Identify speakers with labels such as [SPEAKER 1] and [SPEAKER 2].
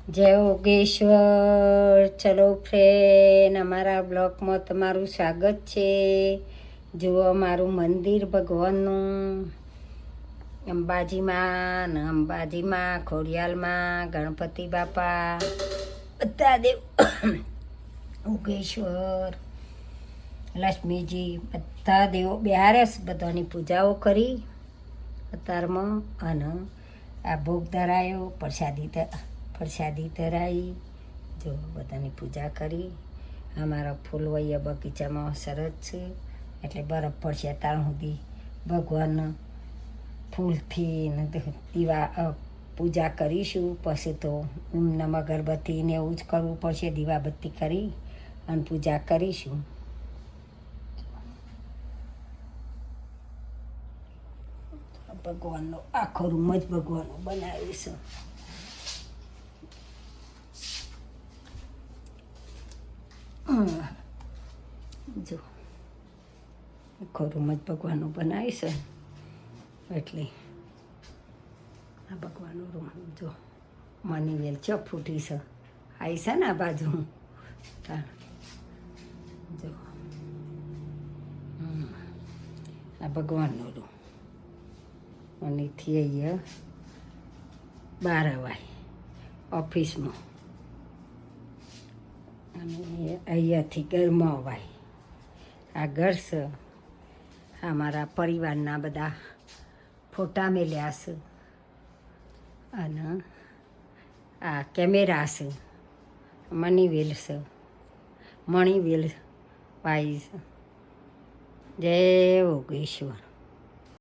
[SPEAKER 1] જય યોગેશ્વર. ચલો ફ્રેન્ડ, અમારા બ્લોગમાં તમારું સ્વાગત છે. જુઓ અમારું મંદિર ભગવાનનું, અંબાજીમાં ખોડિયાલમાં ગણપતિ બાપા બધા દેવ, યોગેશ્વર, લક્ષ્મીજી બધા દેવો બિહારે બધાની પૂજાઓ કરી અત્યારમાં. અને આ ભોગ ધરાયો, પ્રસાદી ધરાઈ, જો બધાની પૂજા કરી. અમારા ફૂલવૈયા બગીચામાં સરસ છે, એટલે બરફ પડશે ત્યાં સુધી ભગવાન ફૂલથી ને દીવા પૂજા કરીશું. પછી તો નમ અગરબત્તીને એવું જ કરવું પડશે, દીવાબત્તી કરી અને પૂજા કરીશું. ભગવાનનો આખો રૂમ જ ભગવાનનો બનાવીશું. જો આખો રૂમ જ ભગવાનનું બનાવીશું, એટલે આ ભગવાનનો રૂમ જો મની વેલ ચો ફૂટી છે, આવી છે ને આ બાજુ. જો આ ભગવાનનો રૂમ, અહીંથી અહીંયા બહાર અવાય ઓફિસમાં, અને અહીંયાથી ઘરમાં અવાય. આ ઘર છે, આ મારા પરિવારના બધા ફોટા મેલ્યા છે, અને આ કેમેરા છે, મનીવેલ છે, મણીવેલ પાઈ છે. જય યોગેશ્વર.